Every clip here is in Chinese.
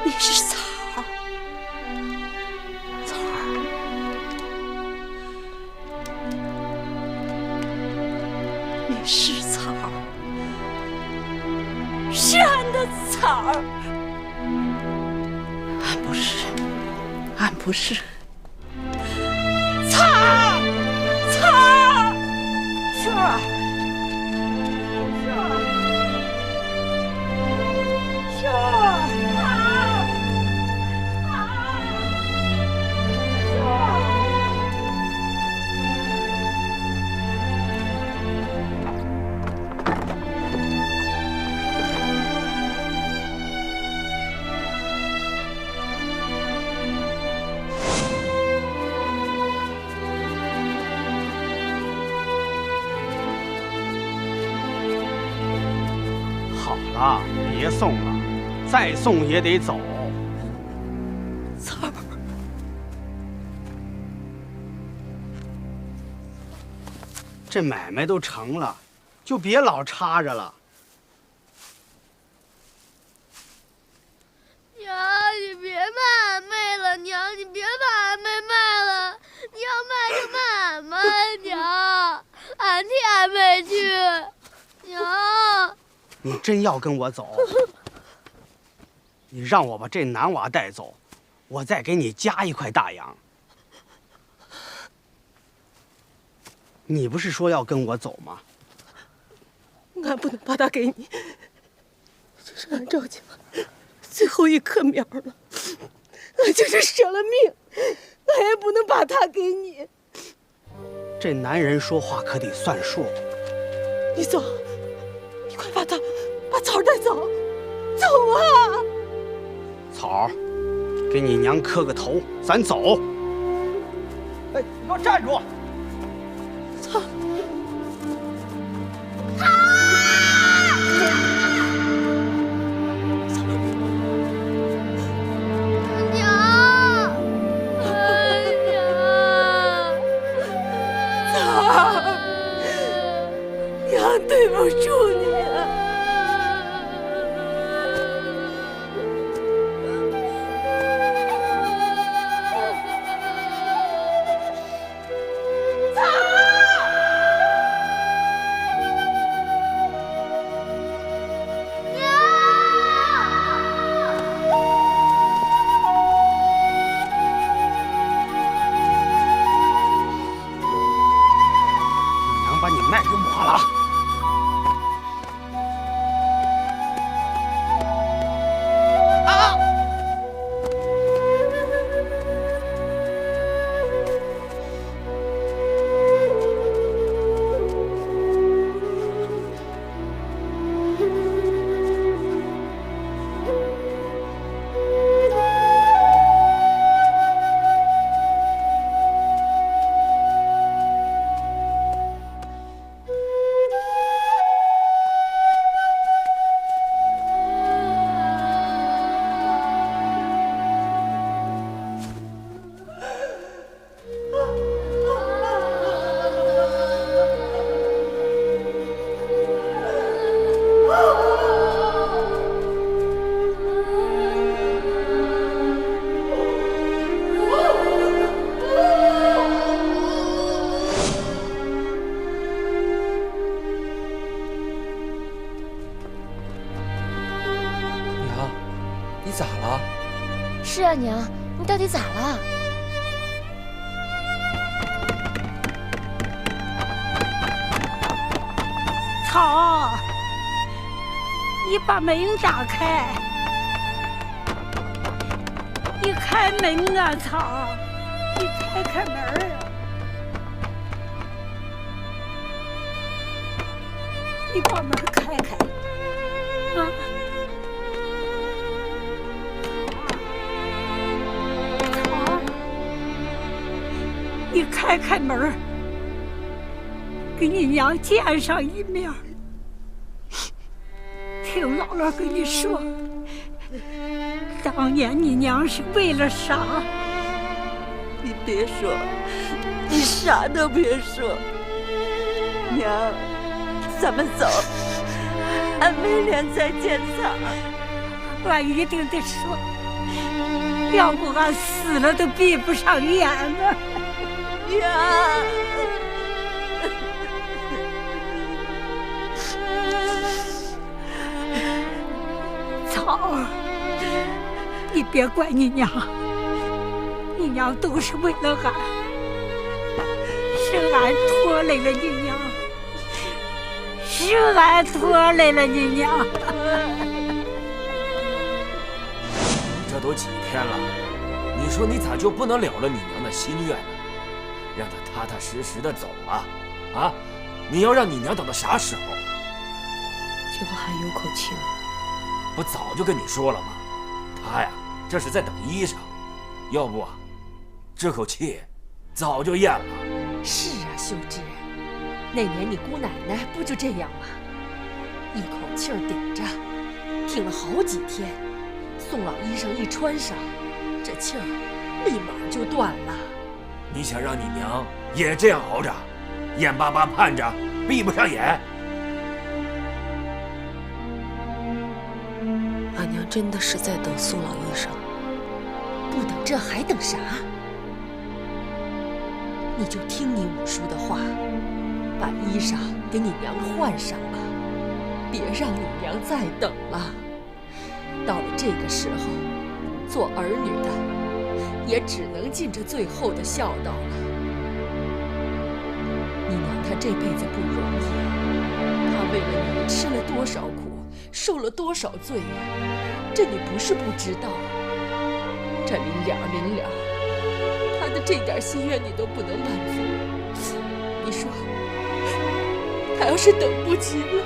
你是草儿，草儿，你是草儿，是俺的草儿。俺不是，俺不是。草儿，草儿，秀儿，秀儿，秀儿。好了，别送了，再送也得走。草儿，这买卖都成了，就别老插着了。娘，你别卖俺妹了，娘，你别把俺妹卖了，你要卖就卖俺们，娘，俺替俺妹去，娘。你真要跟我走？你让我把这男娃带走，我再给你加一块大洋。你不是说要跟我走吗？俺不能把他给你，这是俺赵家最后一棵苗了。俺就是舍了命，俺也不能把他给你。这男人说话可得算数。你走，你快把草儿带走，走啊！草儿，给你娘磕个头，咱走。哎，你给我站住！草儿。对不住你啊！娘把你卖给我了。你咋了？是啊，娘，你到底咋了？草，你把门打开，你开门啊，草，你开开门啊！你把门开开，啊！开开门，跟你娘见上一面。听姥姥跟你说，当年你娘是为了啥？你别说，你啥都别说。娘，咱们走，俺没脸再见他。俺一定得说，要不俺死了都闭不上眼呢。娘。草儿，你别怪你娘，你娘都是为了俺，是俺拖累了你娘，是俺拖累了你娘。这都几天了，你说你咋就不能了了你娘的心愿呢？让她踏踏实实的走啊！啊，你要让你娘等到啥时候？就还有口气吗？不早就跟你说了吗？她呀，这是在等衣裳，要不啊，这口气早就咽了。是啊，秀芝，那年你姑奶奶不就这样吗？一口气儿顶着，挺了好几天，宋老衣裳一穿上，这气儿立马就断了。你想让你娘也这样熬着，眼巴巴盼着，闭不上眼？俺娘真的是在等宋老医生。不等这还等啥？你就听你五叔的话，把衣裳给你娘换上吧，别让你娘再等了。到了这个时候，做儿女的也只能尽这最后的孝道了。你娘她这辈子不容易，她为了你吃了多少苦，受了多少罪呀，这你不是不知道。这临了，她的这点心愿你都不能满足，你说她要是等不及了，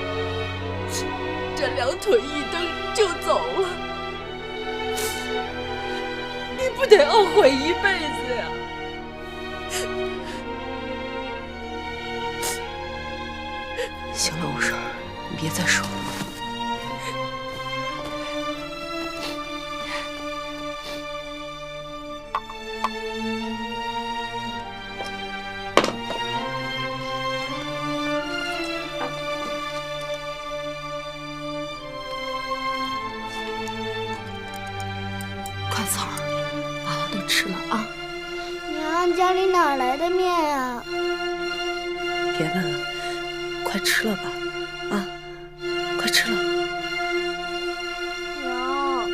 这两腿一蹬就走了，你不得懊悔一辈子呀？行了，五婶，你别再说了。快，草儿，姥姥都吃了啊。娘，家里哪来的面呀？别问了，快吃了吧，啊，快吃了。娘，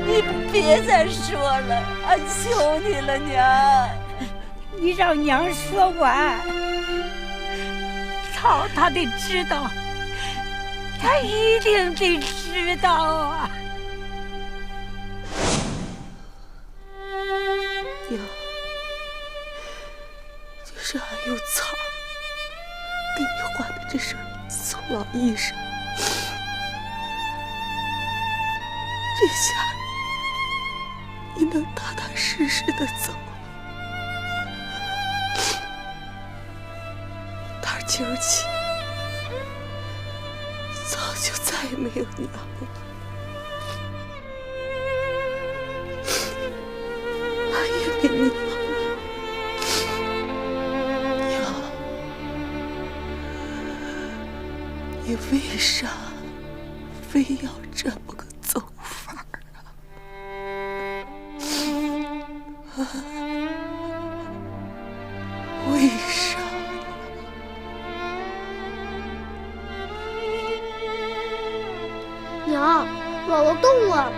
你别再说了，俺求你了，娘。你让娘说完，操，她得知道，她一定得知道啊！娘，就是俺有草儿给你换的这身宋老衣裳，这下你能踏踏实实的走。打今儿起，早就再也没有娘了。俺也没娘了。娘，你为啥非要这么个走法儿啊？为啥？娘，姥姥动了。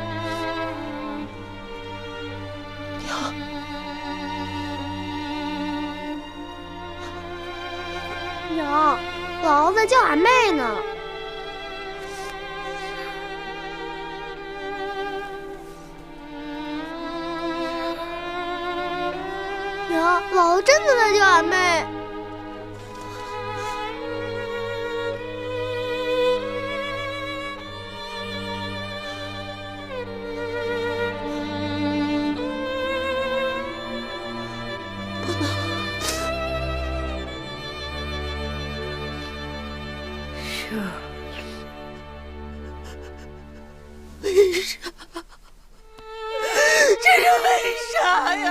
娘，娘，姥姥在叫俺妹呢。娘，姥姥真的在叫俺妹。为啥？这是为啥呀？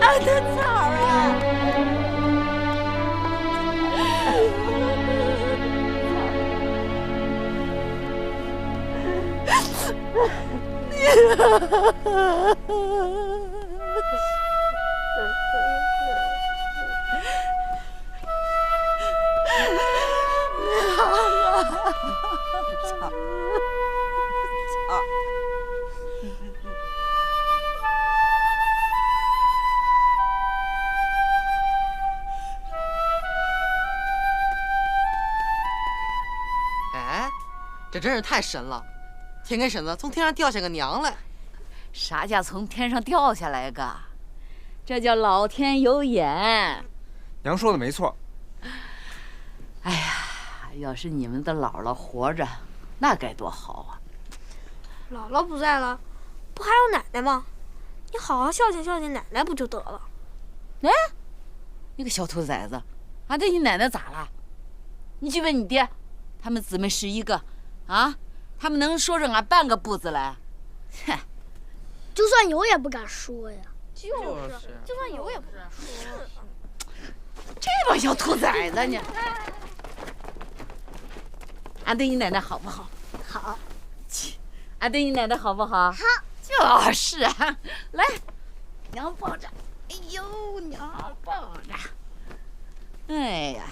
俺的草儿啊！哎，这真是太神了！天给婶子从天上掉下个娘来。啥叫从天上掉下来个？这叫老天有眼。娘说的没错。哎呀，要是你们的姥姥活着，那该多好啊！姥姥不在了，不还有奶奶吗？你好好孝敬孝敬奶奶不就得了？哎，你个小兔崽子，俺对你奶奶咋了？你去问你爹，他们姊妹11个，啊，他们能说上俺半个不字来？哼！就算有也不敢说呀。就是，就算有也不敢说。这帮小兔崽子呢？俺对你奶奶好不好？好。切，俺对你奶奶好不好？好。就是啊，来，娘抱着。哎呦，娘抱着。哎呀。